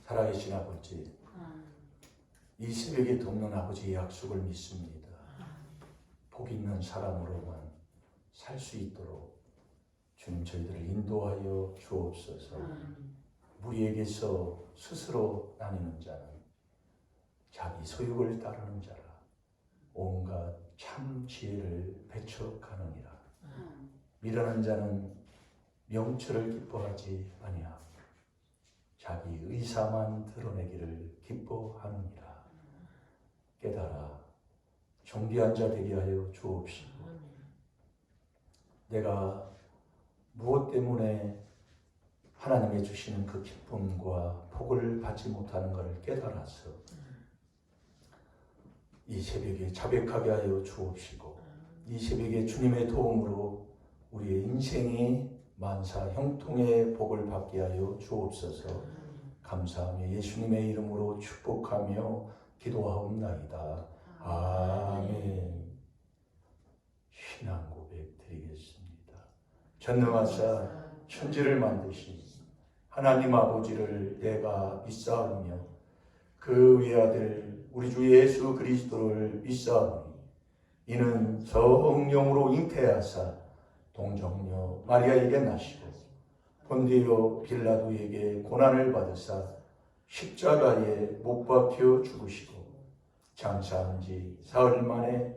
살아계신 아버지, 이 새벽에 돕는 아버지의 약속을 믿습니다. 복 있는 사람으로만 살 수 있도록 주님 저희들을 인도하여 주옵소서. 무리에게서 스스로 나뉘는 자는 자기 소욕을 따르는 자라 온갖 참 지혜를 배척하느니라. 미련한 자는 명철을 기뻐하지 아니하고 자기 의사만 드러내기를 기뻐하느니라. 깨달아 존귀한 자 되게 하여 주옵시고, 내가 무엇 때문에 하나님의 주시는 그 기쁨과 복을 받지 못하는 것을 깨달아서 이 새벽에 자백하게 하여 주옵시고, 이 새벽에 주님의 도움으로 우리의 인생이 만사 형통의 복을 받게 하여 주옵소서. 감사하며 예수님의 이름으로 축복하며 기도하옵나이다. 아멘. 신앙 고백 드리겠습니다. 전능하사 천지를 만드신 하나님 아버지를 내가 믿사오며 그 외아들 우리 주 예수 그리스도를 믿사오니 이는 성령으로 잉태하사 동정녀 마리아에게 나시고 본디오 빌라도에게 고난을 받으사 십자가에 못 박혀 죽으시고 장사한 지 사흘 만에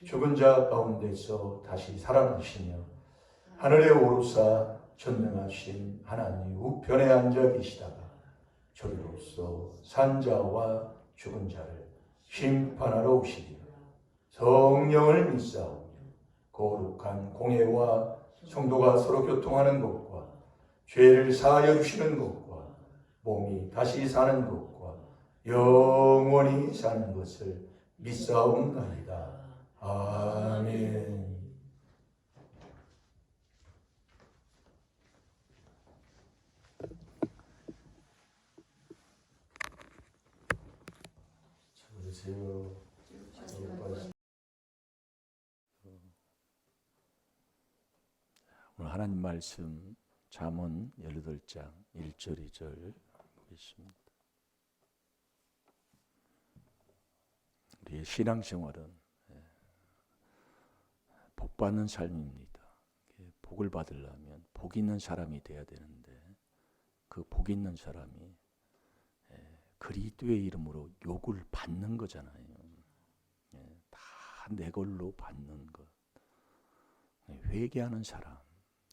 죽은 자 가운데서 다시 살아나시며 하늘에 오르사 전능하신 하나님 우편에 앉아 계시다가 저리로서 산자와 죽은 자를 심판하러 오시리라. 성령을 믿사오며 거룩한 공회와 성도가 서로 교통하는 것과 죄를 사하여 주시는 것과 몸이 다시 사는 것과 영원히 사는 것을 믿사옵나이다. 아멘. 주세요. 오늘 하나님 말씀 잠언 18장 1절 2절 보겠습니다. 우리의 신앙생활은 복받는 삶입니다. 복을 받으려면 복 있는 사람이 돼야 되는데 그 복 있는 사람이 그리스도의 이름으로 욕을 받는 거잖아요. 다 내 걸로 받는 것. 회개하는 사람,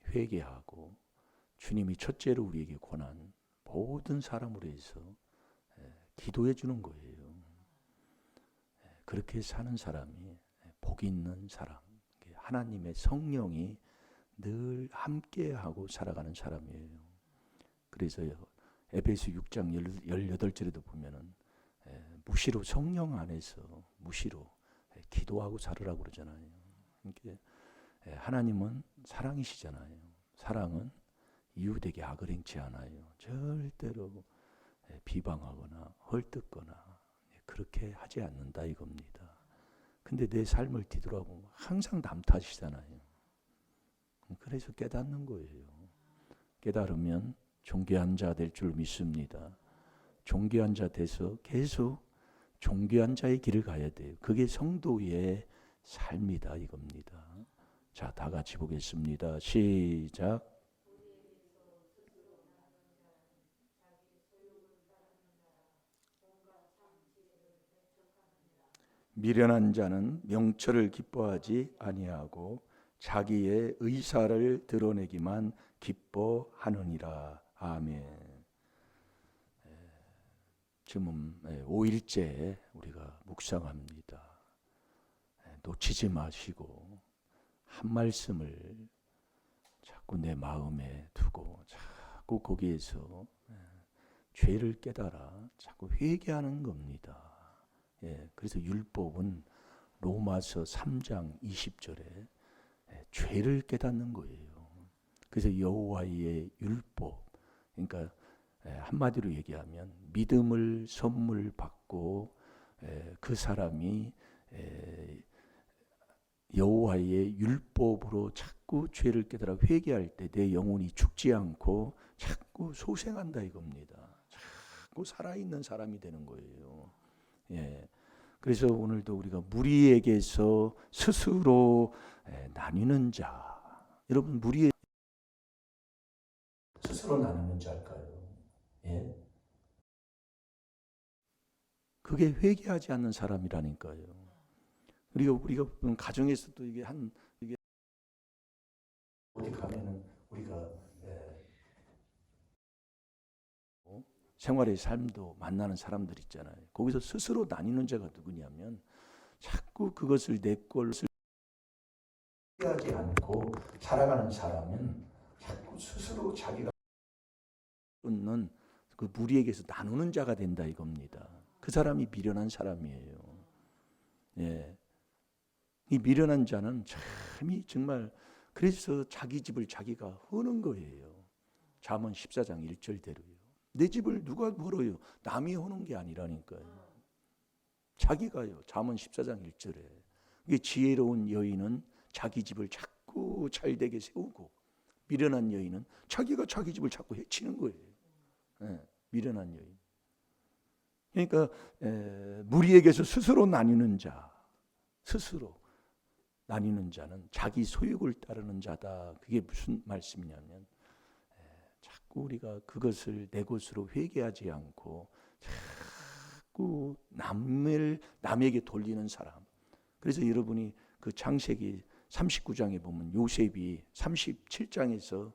회개하고 주님이 첫째로 우리에게 권한 모든 사람으로 해서 기도해 주는 거예요. 그렇게 사는 사람이 복 있는 사람, 하나님의 성령이 늘 함께하고 살아가는 사람이에요. 그래서 에베소 6장 18절에도 보면은 무시로 성령 안에서 무시로 기도하고 살으라고 그러잖아요. 그러니까 하나님은 사랑이시잖아요. 사랑은 이웃에게 악을 행치 않아요. 절대로 비방하거나 헐뜯거나 그렇게 하지 않는다 이겁니다. 근데 내 삶을 뒤돌아보면 항상 남 탓이잖아요. 그래서 깨닫는 거예요. 깨달으면 존귀한 자 될 줄 믿습니다. 존귀한 자 돼서 계속 존귀한 자의 길을 가야 돼요. 그게 성도의 삶이다 이겁니다. 자, 다 같이 보겠습니다. 시작. 미련한 자는 명철을 기뻐하지 아니하고 자기의 의사를 드러내기만 기뻐하느니라. 아멘. 지금 5일째 우리가 묵상합니다. 놓치지 마시고 한 말씀을 자꾸 내 마음에 두고 자꾸 거기에서 죄를 깨달아 자꾸 회개하는 겁니다. 그래서 율법은 로마서 3장 20절에 죄를 깨닫는 거예요. 그래서 여호와의 율법, 그러니까 한마디로 얘기하면 믿음을 선물 받고 그 사람이 여호와의 율법으로 자꾸 죄를 깨달아 회개할 때 내 영혼이 죽지 않고 자꾸 소생한다 이겁니다. 자꾸 살아있는 사람이 되는 거예요. 예. 그래서 오늘도 우리가 무리에게서 스스로 나뉘는 자. 여러분 무리에 스스로 나누는 자일까요? 예? 그게 회개하지 않는 사람이라니까요. 우리가 가정에서도 이게 어디 가면은 우리가 생활의 삶도 만나는 사람들 있잖아요. 거기서 스스로 나뉘는 자가 누구냐면 자꾸 그것을 내 걸로 하지 않고 살아가는 사람은 자꾸 스스로 자기가 쫓는 그 무리에게서 나누는 자가 된다 이겁니다. 그 사람이 미련한 사람이에요. 예. 이 미련한 자는 참이 정말 그래서 자기 집을 자기가 허는 거예요. 잠언 14장 1절대로요. 내 집을 누가 벌어요? 남이 허는 게 아니라니까요. 자기가요. 잠언 14장 1절에. 이게 지혜로운 여인은 자기 집을 자꾸 잘되게 세우고 미련한 여인은 자기가 자기 집을 자꾸 해치는 거예요. 예, 미련한 여인. 그러니까 무리에게서 스스로 나뉘는 자, 스스로 나뉘는 자는 자기 소욕을 따르는 자다. 그게 무슨 말씀이냐면 자꾸 우리가 그것을 내 것으로 회개하지 않고 자꾸 남에게 돌리는 사람. 그래서 여러분이 그 창세기 39장에 보면 요셉이 37장에서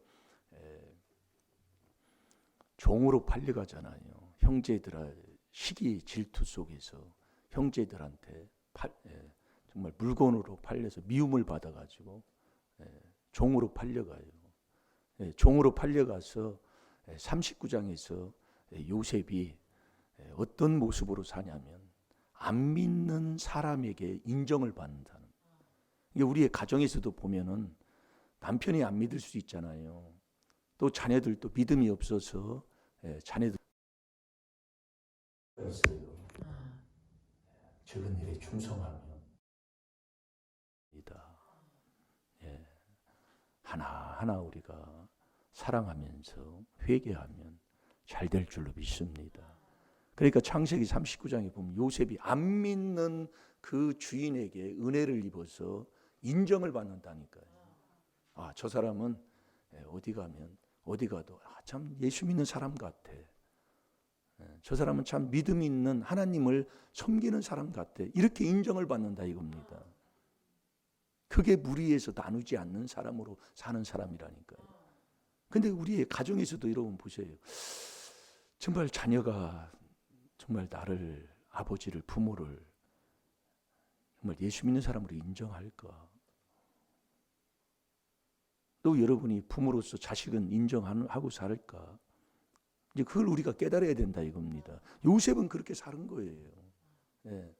종으로 팔려가잖아요. 형제들의 시기 질투 속에서 형제들한테 정말 물건으로 팔려서 미움을 받아가지고 종으로 팔려가요. 종으로 팔려가서 39장에서 요셉이 어떤 모습으로 사냐면 안 믿는 사람에게 인정을 받는다는. 이게 우리의 가정에서도 보면은 남편이 안 믿을 수 있잖아요. 또 자녀들도 믿음이 없어서 자녀들 있어요. 적은 일에 충성하며 예. 하나하나 우리가 사랑하면서 회개하면 잘 될 줄로 믿습니다. 그러니까 창세기 39장에 보면 요셉이 안 믿는 그 주인에게 은혜를 입어서 인정을 받는다니까요. 아, 저 사람은 어디 가도 참 예수 믿는 사람 같아. 저 사람은 참 믿음 있는 하나님을 섬기는 사람 같아. 이렇게 인정을 받는다 이겁니다. 그게 무리에서 나누지 않는 사람으로 사는 사람이라니까요. 근데 우리의 가정에서도 여러분 보세요. 정말 자녀가 정말 나를, 아버지를, 부모를 정말 예수 믿는 사람으로 인정할까? 또 여러분이 부모로서 자식은 인정하고 살까? 이제 그걸 우리가 깨달아야 된다 이겁니다. 요셉은 그렇게 사는 거예요. 네.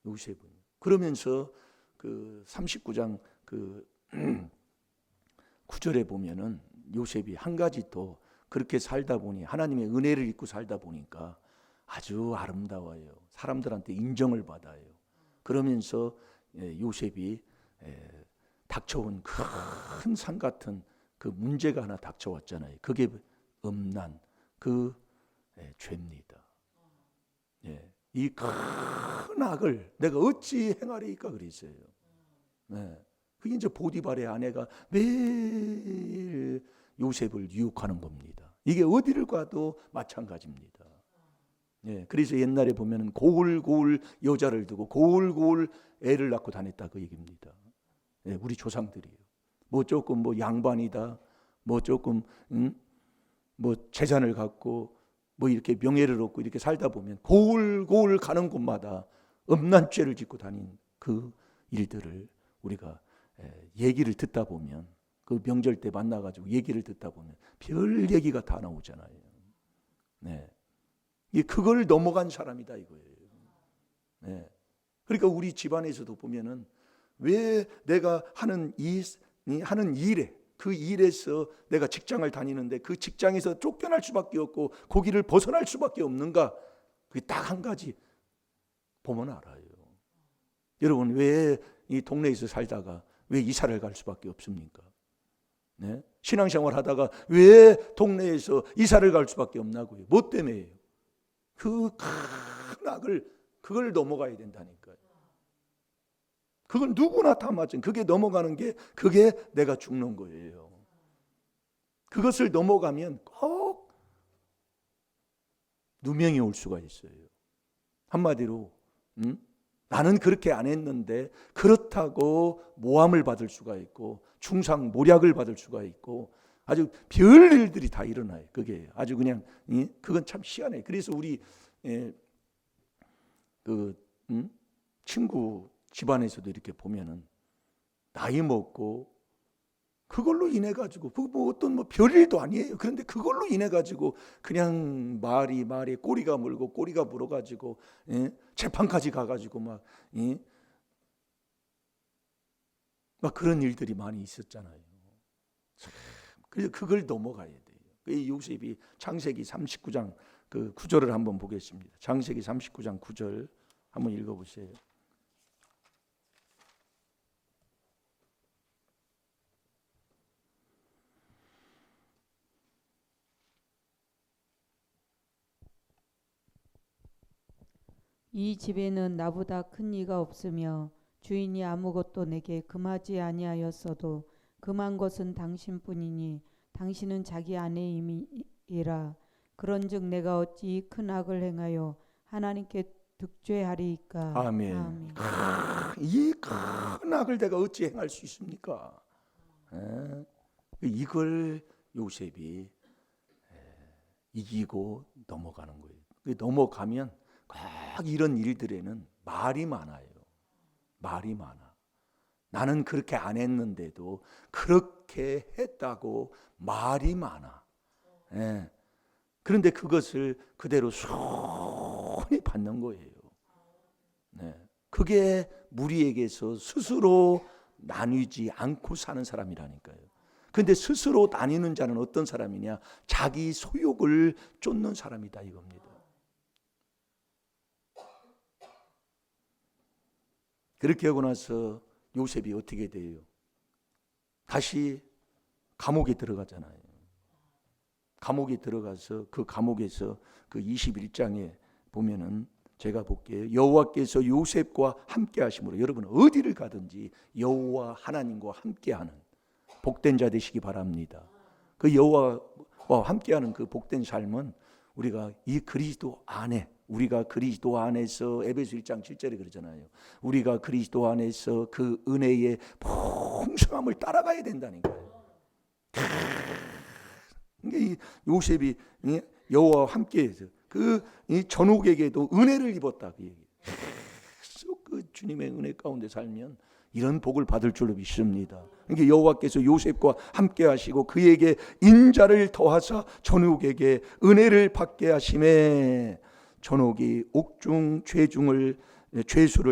요셉은. 그러면서 그 39장 그 9절에 보면은 요셉이 한 가지 또 그렇게 살다 보니 하나님의 은혜를 입고 살다 보니까 아주 아름다워요. 사람들한테 인정을 받아요. 그러면서 요셉이 닥쳐온 큰 산 같은 그 문제가 하나 닥쳐왔잖아요. 그게 음란, 그 죄입니다. 이 큰 악을 내가 어찌 행하리까 그랬어요. 그게 이제 보디발의 아내가 매일 요셉을 유혹하는 겁니다. 이게 어디를 가도 마찬가지입니다. 그래서 옛날에 보면은 고울고울 여자를 두고 고울고울 애를 낳고 다녔다 그 얘기입니다. 우리 조상들이요. 뭐 조금 뭐 양반이다, 뭐 조금 뭐 재산을 갖고 뭐 이렇게 명예를 얻고 이렇게 살다 보면 고울고울 가는 곳마다 음란죄를 짓고 다닌 그 일들을 우리가 얘기를 듣다 보면 그 명절 때 만나가지고 얘기를 듣다 보면 별 얘기가 다 나오잖아요. 그걸 넘어간 사람이다 이거예요. 그러니까 우리 집안에서도 보면은 왜 내가 하는 일에 그 일에서 내가 직장을 다니는데 그 직장에서 쫓겨날 수밖에 없고 거기를 벗어날 수밖에 없는가? 그게 딱 한 가지 보면 알아요. 여러분 왜 이 동네에서 살다가 왜 이사를 갈 수밖에 없습니까? 신앙생활 하다가 왜 동네에서 이사를 갈 수밖에 없나고요? 뭐 때문에요? 그 큰 악을 그걸 넘어가야 된다니까요. 그걸 누구나 다 맞은 그게 넘어가는 게 그게 내가 죽는 거예요. 그것을 넘어가면 꼭 누명이 올 수가 있어요. 한마디로 나는 그렇게 안 했는데 그렇다고 모함을 받을 수가 있고 중상 모략을 받을 수가 있고 아주 별 일들이 다 일어나요. 그게 아주 그냥 그건 참 희한해요. 그래서 우리 친구 집안에서도 이렇게 보면은 나이 먹고 그걸로 인해 가지고 뭐 어떤 뭐 별일도 아니에요. 그런데 그걸로 인해 가지고 그냥 말이 꼬리가 물고 꼬리가 물어 가지고 재판까지 가 가지고 막 그런 일들이 많이 있었잖아요. 그래서 그걸 넘어가야 돼요. 이 요셉이 창세기 39장 그 9절을 한번 보겠습니다. 창세기 39장 9절 한번 읽어 보세요. 이 집에는 나보다 큰 이가 없으며 주인이 아무것도 내게 금하지 아니하였어도 금한 것은 당신뿐이니 당신은 자기 아내임이라. 그런즉 내가 어찌 큰 악을 행하여 하나님께 득죄하리이까. 아멘. 아멘. 이 큰 악을 내가 어찌 행할 수 있습니까? 이걸 요셉이 이기고 넘어가는 거예요. 넘어가면 꼭 이런 일들에는 말이 많아요. 말이 많아. 나는 그렇게 안 했는데도 그렇게 했다고 말이 많아. 그런데 그것을 그대로 순히 받는 거예요. 그게 무리에게서 스스로 나뉘지 않고 사는 사람이라니까요. 그런데 스스로 나뉘는 자는 어떤 사람이냐? 자기 소욕을 쫓는 사람이다 이겁니다. 그렇게 하고 나서 요셉이 어떻게 돼요? 다시 감옥에 들어가잖아요. 감옥에 들어가서 그 감옥에서 그 21장에 보면은 제가 볼게요. 여호와께서 요셉과 함께 하심으로 여러분 어디를 가든지 여호와 하나님과 함께하는 복된 자 되시기 바랍니다. 그 여호와와 함께하는 그 복된 삶은 우리가 이 그리스도 안에 우리가 그리스도 안에서 에베소 1장 7절에 그러잖아요. 우리가 그리스도 안에서 그 은혜의 풍성함을 따라가야 된다니까요. 이게 요셉이 여호와와 함께해서 그 전옥에게도 은혜를 입었다 그 얘기. 그 주님의 은혜 가운데 살면 이런 복을 받을 줄로 믿습니다. 그러니까 여호와께서 요셉과 함께하시고 그에게 인자를 더하사 전옥에게 은혜를 받게 하심에 전옥이 옥중 죄수를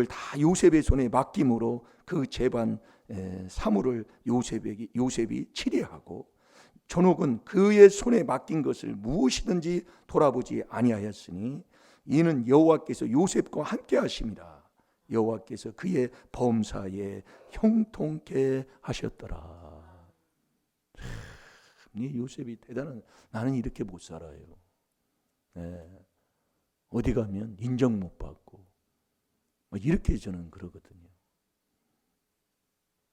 다 요셉의 손에 맡김으로 그 재반 사물을 요셉이 치리하고 전옥은 그의 손에 맡긴 것을 무엇이든지 돌아보지 아니하였으니 이는 여호와께서 요셉과 함께 하심이라. 여호와께서 그의 범사에 형통케 하셨더라. 이 요셉이 대단한. 나는 이렇게 못 살아요. 어디 가면 인정 못 받고 이렇게 저는 그러거든요.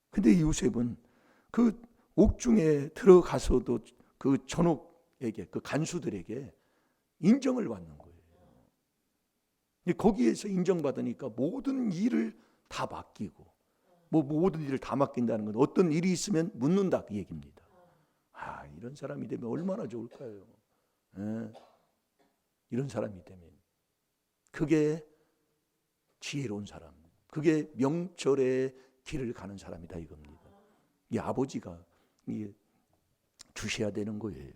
근데 요셉은 그 옥중에 들어가서도 그 전옥에게 그 간수들에게 인정을 받는 거예요. 거기에서 인정받으니까 모든 일을 다 맡기고 모든 일을 다 맡긴다는 건 어떤 일이 있으면 묻는다 그 얘기입니다. 이런 사람이 되면 얼마나 좋을까요? 이런 사람이 되면 그게 지혜로운 사람, 그게 명철의 길을 가는 사람이다 이겁니다. 이 아버지가 주셔야 되는 거예요.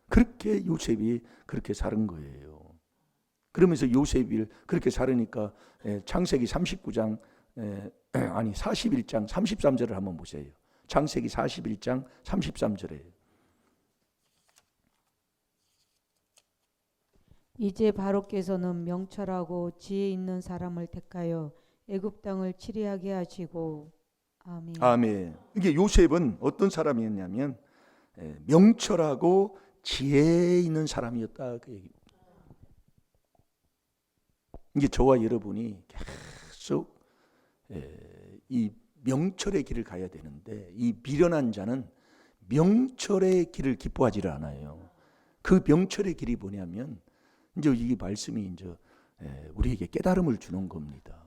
그렇게 요셉이 그렇게 사는 거예요. 그러면서 요셉이 그렇게 살으니까 창세기 39장 41장 33절을 한번 보세요. 창세기 41장 33절에 이제 바로께서는 명철하고 지혜 있는 사람을 택하여 애굽 땅을 치리하게 하시고 아멘. 아멘. 이게 요셉은 어떤 사람이었냐면 명철하고 지혜 있는 사람이었다 그 얘기입니다. 이게 저와 여러분이 계속 이 명철의 길을 가야 되는데, 이 미련한 자는 명철의 길을 기뻐하지를 않아요. 그 명철의 길이 뭐냐면 이제 이 말씀이 이제 우리에게 깨달음을 주는 겁니다.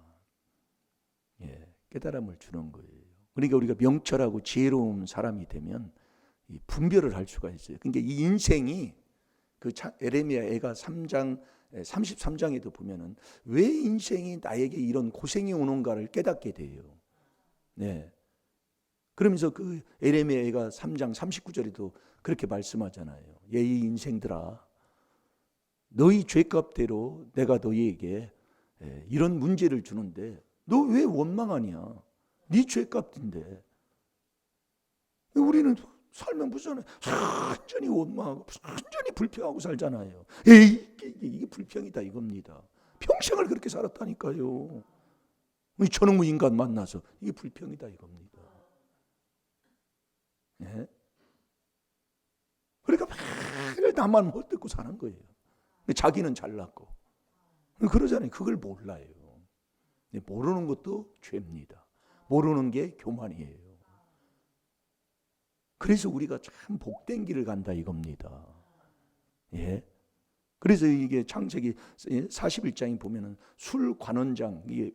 깨달음을 주는 거예요. 그러니까 우리가 명철하고 지혜로운 사람이 되면 이 분별을 할 수가 있어요. 그러니까 이 인생이 그 에레미야 애가 3장 33장에도 보면은 왜 인생이 나에게 이런 고생이 오는가를 깨닫게 돼요. 네. 그러면서 그 에레미야 애가 3장 39절에도 그렇게 말씀하잖아요. 이 인생들아, 너희 죄값대로 내가 너희에게 이런 문제를 주는데 너 왜 원망하냐? 네 죄값인데. 우리는 살면 무슨 완전히 원망하고 완전히 불평하고 살잖아요. 이게 불평이다 이겁니다. 평생을 그렇게 살았다니까요. 저놈의 인간 만나서 이게 불평이다 이겁니다. 네? 그러니까 매일 나만 못 듣고 사는 거예요. 자기는 잘났고 그러잖아요. 그걸 몰라요. 모르는 것도 죄입니다. 모르는 게 교만이에요. 그래서 우리가 참 복된 길을 간다 이겁니다. 예. 그래서 이게 창세기 41장에 보면은 술 관원장, 이게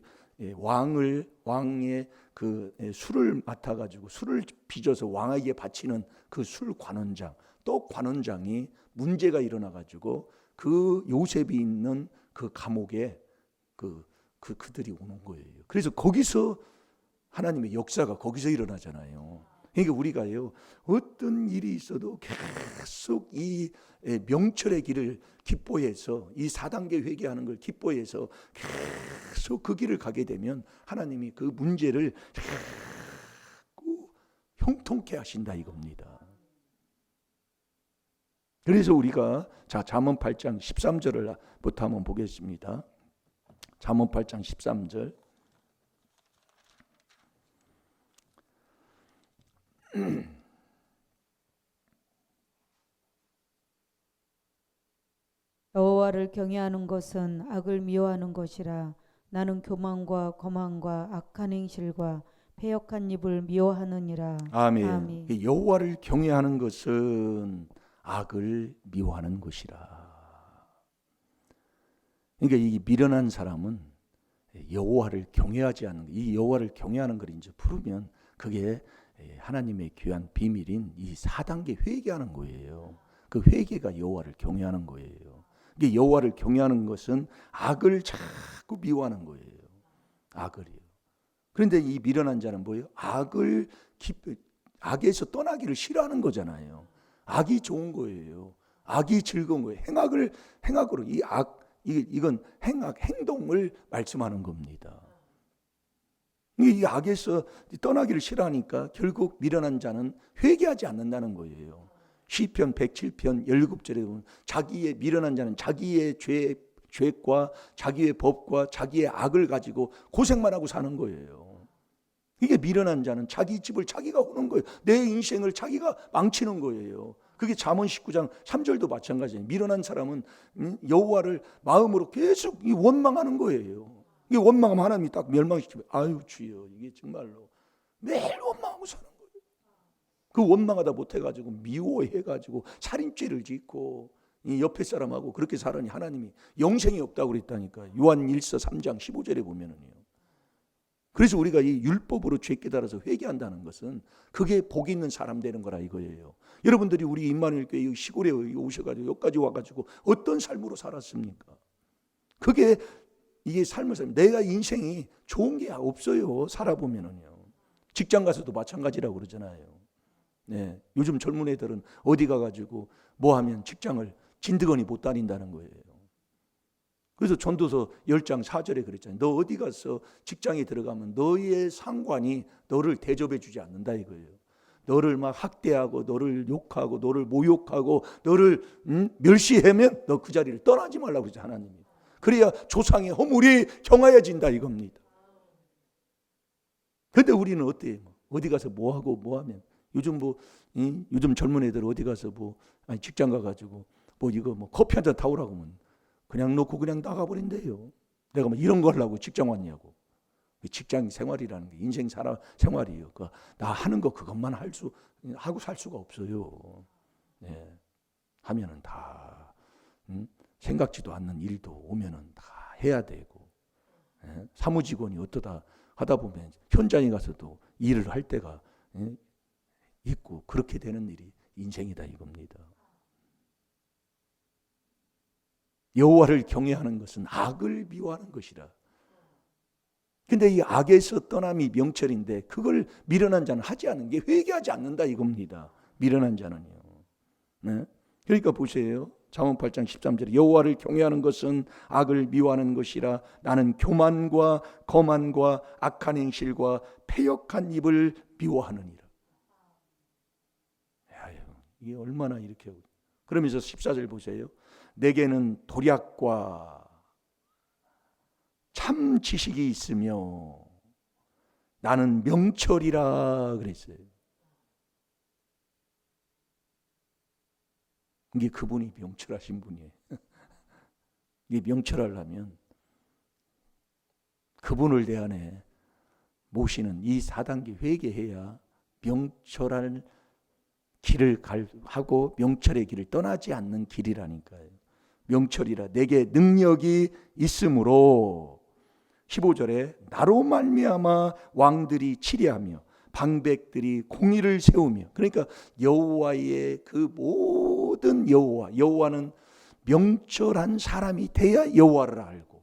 왕의 그 술을 맡아 가지고 술을 빚어서 왕에게 바치는 그 술 관원장, 또 관원장이 문제가 일어나 가지고 그 요셉이 있는 그 감옥에 그들이 오는 거예요. 그래서 거기서 하나님의 역사가 거기서 일어나잖아요. 그러니까 우리가요, 어떤 일이 있어도 계속 이 명철의 길을 기뻐해서, 이 4단계 회개하는 걸 기뻐해서 계속 그 길을 가게 되면 하나님이 그 문제를 자꾸 형통케 하신다 이겁니다. 그래서 우리가 잠언 8장 13절부터 한번 보겠습니다. 잠언 8장 13절. 여호와를 경외하는 것은 악을 미워하는 것이라. 나는 교만과 거만과 악한 행실과 패역한 입을 미워하느니라. 아멘. 아멘. 여호와를 경외하는 것은 악을 미워하는 것이라. 그러니까 이 미련한 사람은 여호와를 경외하지 않는, 이 여호와를 경외하는 걸 이제 풀으면 그게 하나님의 귀한 비밀인 이 4단계 회개하는 거예요. 그 회개가 여호와를 경외하는 거예요. 이게 여호와를 경외하는 것은 악을 자꾸 미워하는 거예요. 악을이요. 그런데 이 미련한 자는 뭐예요? 악에서 떠나기를 싫어하는 거잖아요. 악이 좋은 거예요. 악이 즐거운 거예요. 행악으로 이건 행동을 말씀하는 겁니다. 이 악에서 떠나기를 싫어하니까 결국 미련한 자는 회개하지 않는다는 거예요. 시편 107편 17절에 보면 자기의 미련한 자는 자기의 죄과 자기의 법과 자기의 악을 가지고 고생만 하고 사는 거예요. 이게 미련한 자는 자기 집을 자기가 오는 거예요. 내 인생을 자기가 망치는 거예요. 그게 잠언 19장 3절도 마찬가지예요. 미련한 사람은 여호와를 마음으로 계속 원망하는 거예요. 이게 원망하면 하나님이 딱 멸망시키면 아유 주여, 이게 정말로 매일 원망하고 사는 거예요. 그 원망하다 못해가지고 미워해가지고 살인죄를 짓고 이 옆에 사람하고 그렇게 살아니 하나님이 영생이 없다고 그랬다니까. 요한 1서 3장 15절에 보면은요. 그래서 우리가 이 율법으로 죄 깨달아서 회개한다는 것은 그게 복 있는 사람 되는 거라 이거예요. 여러분들이 우리 임마누엘 교회 시골에 오셔가지고 여기까지 와가지고 어떤 삶으로 살았습니까? 그게 이게 삶을 살면 내가 인생이 좋은 게 없어요. 살아보면은요. 직장 가서도 마찬가지라고 그러잖아요. 네, 요즘 젊은 애들은 어디 가가지고 뭐 하면 직장을 진드거니 못 다닌다는 거예요. 그래서 전도서 10장 4절에 그랬잖아요. 너 어디 가서 직장에 들어가면 너의 상관이 너를 대접해 주지 않는다 이거예요. 너를 막 학대하고 너를 욕하고 너를 모욕하고 너를 멸시하면 너 그 자리를 떠나지 말라고 그러죠 하나님이. 그래야 조상의 허물이 경하여진다 이겁니다. 그런데 우리는 어때요? 어디 가서 뭐 하고 뭐 하면 요즘 요즘 젊은 애들 어디 가서 직장 가가지고 이거 커피 한 잔 타오라고 하면 그냥 놓고 그냥 나가버린대요. 내가 뭐 이런 거 하려고 직장 왔냐고. 직장 생활이라는 게 인생 생활이에요. 나 하는 거 그것만 하고 살 수가 없어요. 예. 하면은 다 생각지도 않는 일도 오면은 다 해야 되고, 예. 사무직원이 어떠다 하다 보면 현장에 가서도 일을 할 때가 있고, 그렇게 되는 일이 인생이다 이겁니다. 여호와를 경외하는 것은 악을 미워하는 것이라. 근데 이 악에서 떠남이 명철인데 그걸 미련한 자는 하지 않는 게 회개하지 않는다 이겁니다. 미련한 자는요. 네? 그러니까 보세요. 잠언 8장 13절에 여호와를 경외하는 것은 악을 미워하는 것이라. 나는 교만과 거만과 악한 행실과 패역한 입을 미워하느니라. 이게 얼마나 이렇게. 그러면서 14절 보세요. 내게는 도략과 참 지식이 있으며 나는 명철이라 그랬어요. 이게 그분이 명철하신 분이에요. 이게 명철하려면 그분을 내 안에 모시는 이 4단계 회개해야 명철할 길을 하고 명철의 길을 떠나지 않는 길이라니까요. 명철이라 내게 능력이 있으므로 15절에 나로 말미암아 왕들이 치리하며 방백들이 공의를 세우며, 그러니까 여호와의 그 모든 여호와는 명철한 사람이 돼야 여호와를 알고,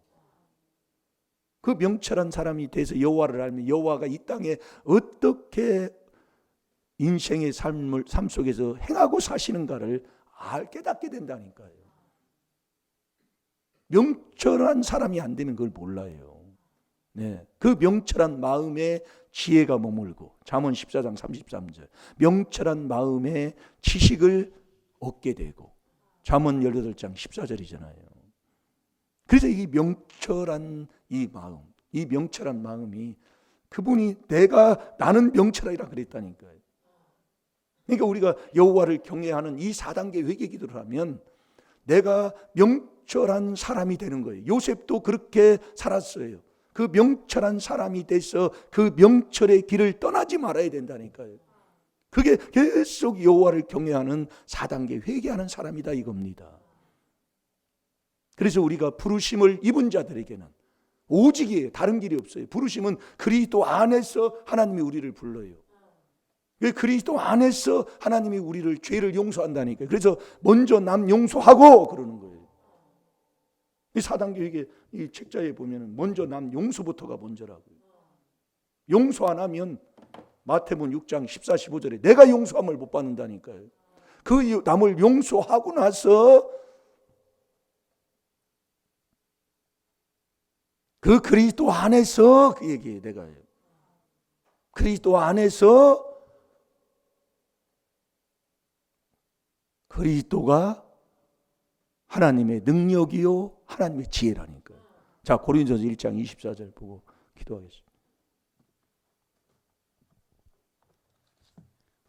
그 명철한 사람이 돼서 여호와를 알면 여호와가 이 땅에 어떻게 인생의 삶 속에서 행하고 사시는가를 깨닫게 된다니까요. 명철한 사람이 안 되면 그걸 몰라요. 네, 그 명철한 마음에 지혜가 머물고, 잠언 14장 33절 명철한 마음에 지식을 얻게 되고, 잠언 18장 14절이잖아요. 그래서 이 명철한 이 명철한 마음이 그분이 나는 명철하리라 그랬다니까요. 그러니까 우리가 여호와를 경외하는 이 4단계 회개 기도를 하면 내가 명철한 사람이 되는 거예요. 요셉도 그렇게 살았어요. 그 명철한 사람이 돼서 그 명철의 길을 떠나지 말아야 된다니까요. 그게 계속 여호와를 경외하는 4단계 회개하는 사람이다 이겁니다. 그래서 우리가 부르심을 입은 자들에게는 오직이에요. 다른 길이 없어요. 부르심은 그리스도 안에서 하나님이 우리를 불러요. 그리스도 안에서 하나님이 우리를 죄를 용서한다니까요. 그래서 먼저 남 용서하고 그러는 거예요. 이 4단계 회개 이 책자에 보면 먼저 남 용서부터가 먼저라고요. 용서 안 하면 마태복음 6장 14, 15절에 내가 용서함을 못 받는다니까요. 그 남을 용서하고 나서 그 그리스도 안에서 그 얘기예요. 내가 그리스도 안에서 그리스도가 하나님의 능력이요 하나님의 지혜라니까요. 자, 고린도전서 1장 24절 보고 기도하겠습니다.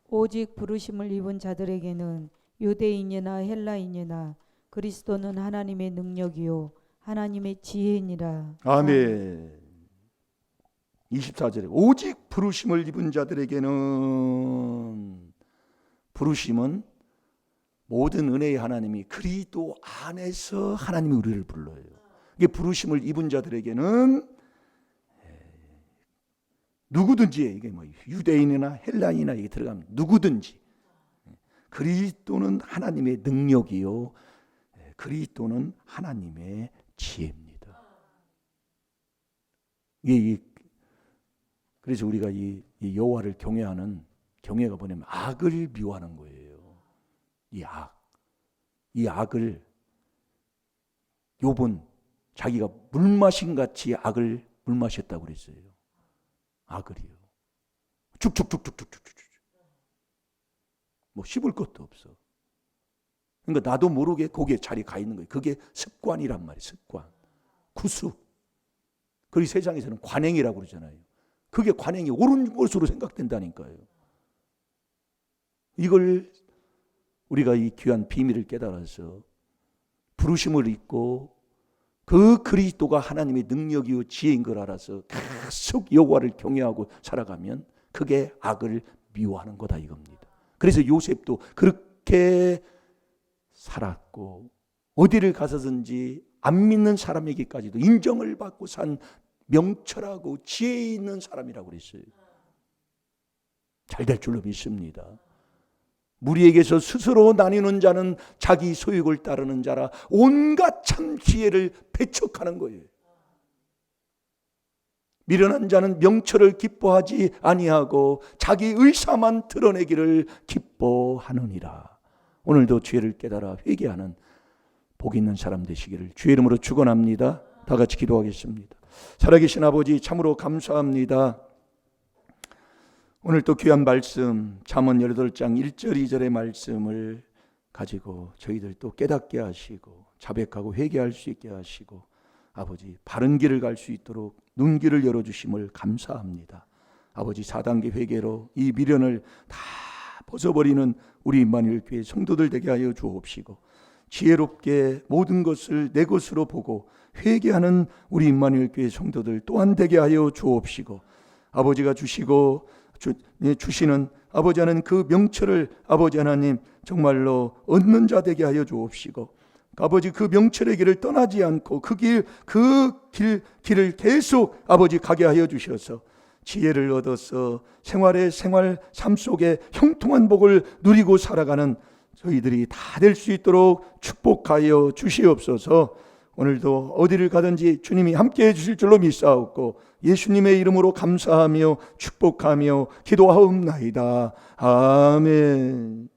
오직 부르심을 입은 자들에게는 유대인이나 헬라인이나 그리스도는 하나님의 능력이요 하나님의 지혜니라. 아멘. 24절에 오직 부르심을 입은 자들에게는, 부르심은 모든 은혜의 하나님이 그리스도 안에서 하나님이 우리를 불러요. 이게 부르심을 입은 자들에게는 누구든지, 이게 뭐 유대인이나 헬라인이나 이게 들어가면 누구든지 그리스도는 하나님의 능력이요 그리스도는 하나님의 지혜입니다. 그래서 우리가 이 여호와를 경외하는 경외가 뭐냐면 악을 미워하는 거예요. 이 악을 욥은 자기가 물마신 같이 악을 물마셨다고 그랬어요. 악을이요. 쭉쭉쭉쭉쭉쭉쭉. 뭐 씹을 것도 없어. 그러니까 나도 모르게 거기에 자리 가 있는 거예요. 그게 습관이란 말이에요. 습관. 구수. 그리고 세상에서는 관행이라고 그러잖아요. 그게 관행이 옳은 것으로 생각된다니까요. 이걸 우리가 이 귀한 비밀을 깨달아서 부르심을 입고 그 그리스도가 하나님의 능력이요 지혜인 걸 알아서 계속 여호와를 경외하고 살아가면 그게 악을 미워하는 거다 이겁니다. 그래서 요셉도 그렇게 살았고 어디를 가서든지 안 믿는 사람에게까지도 인정을 받고 산 명철하고 지혜 있는 사람이라고 그랬어요. 잘 될 줄로 믿습니다. 무리에게서 스스로 나뉘는 자는 자기 소욕을 따르는 자라 온갖 참 지혜를 배척하는 거예요. 미련한 자는 명철을 기뻐하지 아니하고 자기 의사만 드러내기를 기뻐하느니라. 오늘도 죄를 깨달아 회개하는 복 있는 사람 되시기를 주의 이름으로 축원합니다. 다 같이 기도하겠습니다. 살아계신 아버지 참으로 감사합니다. 오늘 또 귀한 말씀 잠언 18장 1절 2절의 말씀을 가지고 저희들 또 깨닫게 하시고 자백하고 회개할 수 있게 하시고 아버지 바른 길을 갈 수 있도록 눈길을 열어주심을 감사합니다. 아버지 4단계 회개로 이 미련을 다 벗어버리는 우리 임마누엘 교회 성도들 되게 하여 주옵시고 지혜롭게 모든 것을 내 것으로 보고 회개하는 우리 임마누엘 교회 성도들 또한 되게 하여 주옵시고 아버지가 주시는 아버지 하나님 그 명철을 아버지 하나님 정말로 얻는 자 되게 하여 주옵시고 아버지 그 명철의 길을 떠나지 않고 그 길을 계속 아버지 가게 하여 주셔서 지혜를 얻어서 생활 삶 속에 형통한 복을 누리고 살아가는 저희들이 다 될 수 있도록 축복하여 주시옵소서. 오늘도 어디를 가든지 주님이 함께해 주실 줄로 믿사옵고 예수님의 이름으로 감사하며 축복하며 기도하옵나이다. 아멘.